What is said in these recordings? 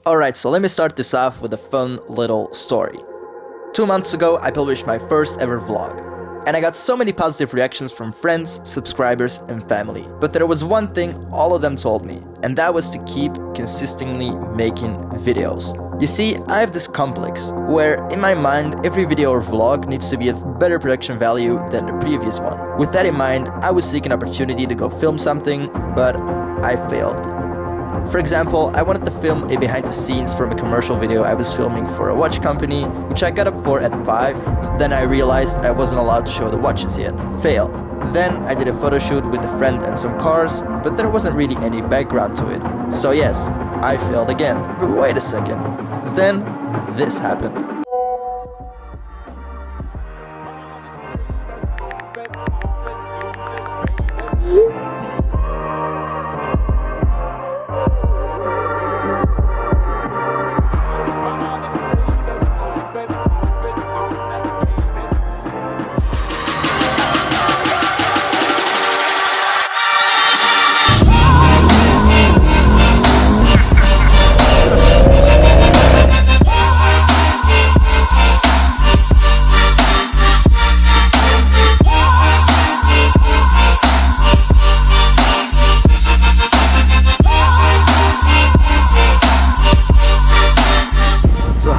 Alright, so let me start this off with a fun little story. 2 months ago, I published my first ever vlog. And I got so many positive reactions from friends, subscribers, and family. But there was one thing all of them told me, and that was to keep consistently making videos. You see, I have this complex, where in my mind, every video or vlog needs to be of better production value than the previous one. With that in mind, I was seeking an opportunity to go film something, but I failed. For example, I wanted to film a behind the scenes from a commercial video I was filming for a watch company, which I got up for at 5, then I realized I wasn't allowed to show the watches yet. Fail. Then I did a photo shoot with a friend and some cars, but there wasn't really any background to it. So yes, I failed again. But wait a second. Then this happened.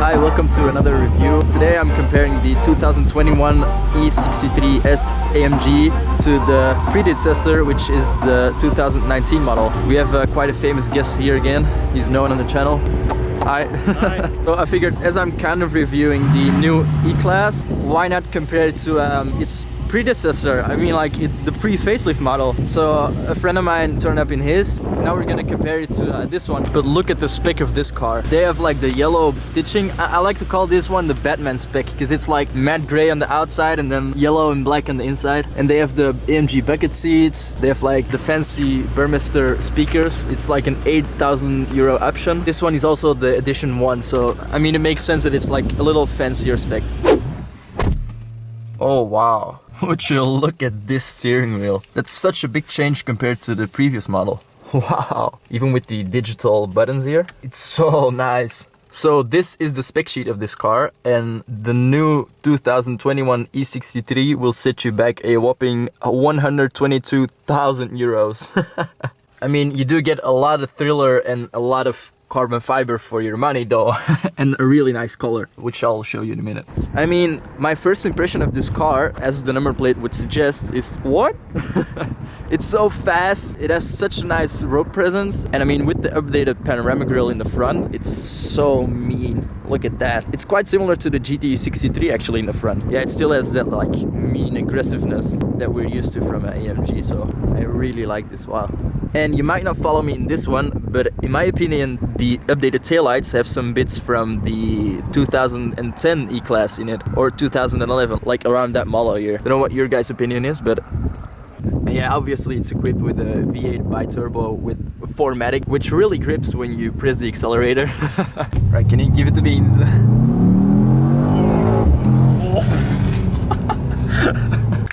Welcome to another review. Today I'm comparing the 2021 E63s AMG to the predecessor, which is the 2019 model. We have quite a famous guest here again. He's known on the channel. Hi. Hi. So I figured, as I'm kind of reviewing the new E-Class, why not compare it to its predecessor? I mean, like the pre-facelift model. So a friend of mine turned up in his. Now we're gonna compare it to this one. But look at the spec of this car. They have like the yellow stitching. I like to call this one the Batman spec, because it's like matte gray on the outside and then yellow and black on the inside. And they have the AMG bucket seats. They have like the fancy Burmester speakers. It's like an €8,000 option. This one is also the edition 1. So I mean, it makes sense that it's like a little fancier spec. Oh wow. Would you look at this steering wheel? That's such a big change compared to the previous model. Wow. Even with the digital buttons here, it's so nice. So this is the spec sheet of this car, and the new 2021 E63 will set you back a whopping €122,000. I mean, you do get a lot of thriller and a lot of carbon fiber for your money though, and a really nice color, which I'll show you in a minute. I mean, my first impression of this car, as the number plate would suggest, is what? It's so fast, it has such a nice road presence, and I mean, with the updated panoramic grille in the front, it's so mean. Look at that. It's quite similar to the GT63 actually in the front. Yeah, it still has that like mean aggressiveness that we're used to from an AMG, so I really like this. Wow. And you might not follow me in this one, but in my opinion, the updated taillights have some bits from the 2010 E-Class in it, or 2011, like around that model year. Don't know what your guys' opinion is, but yeah, obviously it's equipped with a V8 bi-turbo with 4MATIC, which really grips when you press the accelerator. Right, can you give it the beans?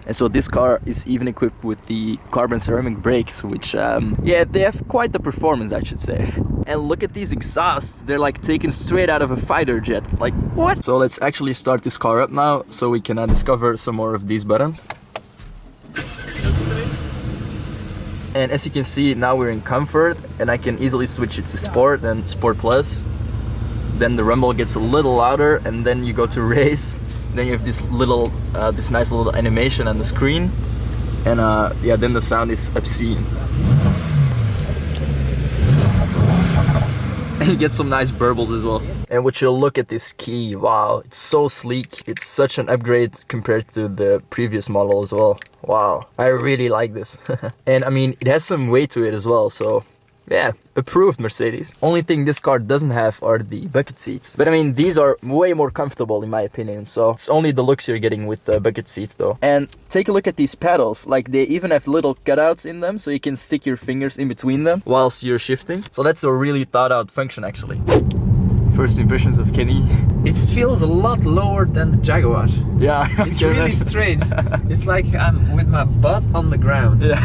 And so this car is even equipped with the carbon ceramic brakes, which, yeah, they have quite the performance, I should say. And look at these exhausts, they're like taken straight out of a fighter jet. Like, what? So let's actually start this car up now, so we can discover some more of these buttons. And as you can see, now we're in comfort, and I can easily switch it to sport and sport plus. Then the rumble gets a little louder, and then you go to race. Then you have this little, this nice little animation on the screen, and yeah, then the sound is obscene. And you get some nice burbles as well. And would you look at this key? Wow, it's so sleek. It's such an upgrade compared to the previous model as well. Wow, I really like this. And I mean, it has some weight to it as well, so yeah, approved Mercedes. Only thing this car doesn't have are the bucket seats. But I mean, these are way more comfortable in my opinion, so it's only the looks you're getting with the bucket seats though. And take a look at these pedals, like they even have little cutouts in them, so you can stick your fingers in between them whilst you're shifting. So that's a really thought out function actually. First impressions of Kenny? It feels a lot lower than the Jaguar. Yeah, it's really strange. It's like I'm with my butt on the ground. Yeah,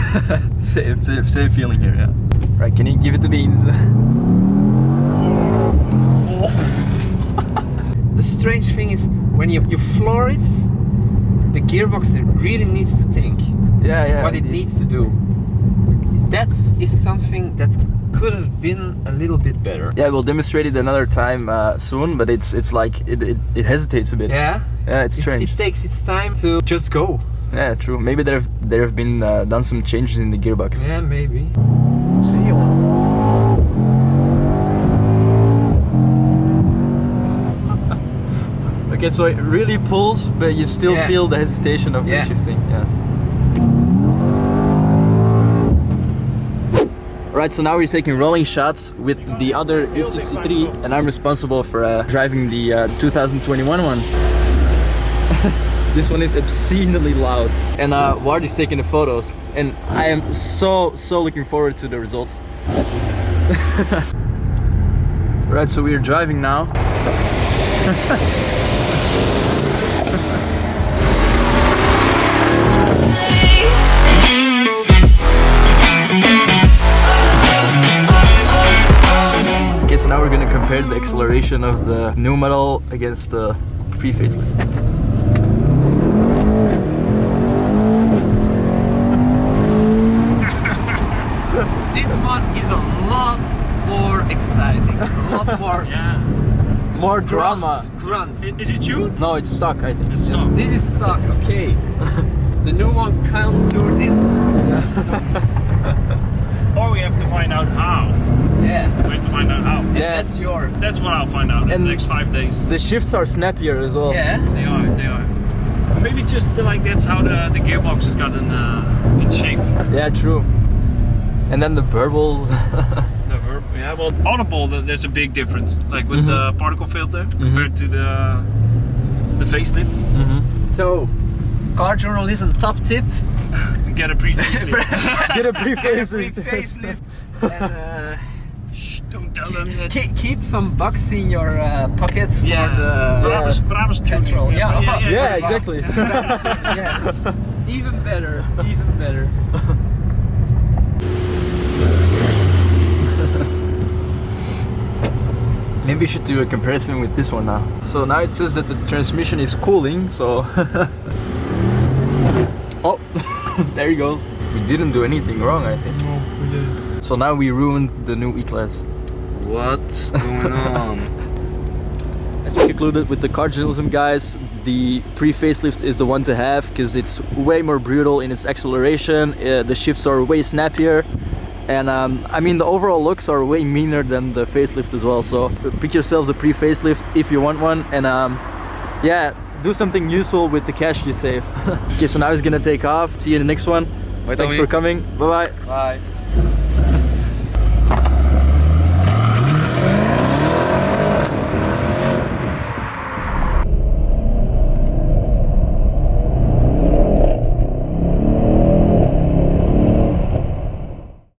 same feeling here, yeah. Right, can you give it the beans? strange thing is when you floor it, the gearbox really needs to think Yeah, what it indeed. needs to do. That is something that could have been a little bit better. Yeah, we'll demonstrate it another time soon, but it's like it hesitates a bit. Yeah, It's strange. It takes its time to just go. Yeah, true. Maybe there have been done some changes in the gearbox. Yeah, maybe. See you. Okay, so it really pulls, but you still Yeah. feel the hesitation of the Yeah. shifting. Yeah. Right, so now we're taking rolling shots with the other E63, and I'm responsible for driving the 2021 one. This one is obscenely loud, and Ward is taking the photos, and I am so looking forward to the results. Right, so we're driving now. Okay, so now we're gonna compare the acceleration of the new model against the pre-facelift. This one is a lot more exciting. A lot more More drama. grunts. Is it tuned? No, it's stuck, I think. It's stuck. This is stuck, okay. The new one can't do this. Or we have to find out how. Yeah. We have to find out how. And Yeah. that's That's what I'll find out in And- the next 5 days. The shifts are snappier as well. yeah. They are. Maybe just like that's how the gearbox has gotten in shape. Yeah, true. And then the burbles. The verb, yeah. Well, audible, there's a big difference. Like with the particle filter compared to the facelift. So, car journalism top tip. Get a pre-facelift. Get a pre-facelift. Facelift. And Shh, don't tell them that. keep some bucks in your pockets for the Brabus tuning. petrol. Yeah. Yeah, exactly. yeah. Even better. Even better. Maybe we should do a comparison with this one now. So now it says that the transmission is cooling, so... Oh, there he goes. We didn't do anything wrong, I think. No, we didn't. So now we ruined the new E-Class. What's going on? As we concluded with the car journalism guys, the pre-facelift is the one to have because it's way more brutal in its acceleration, the shifts are way snappier, and I mean the overall looks are way meaner than the facelift as well, so pick yourselves a pre-facelift if you want one, and yeah, do something useful with the cash you save. Okay, so now he's gonna take off. See you in the next one. Thanks for coming. Bye bye. Bye.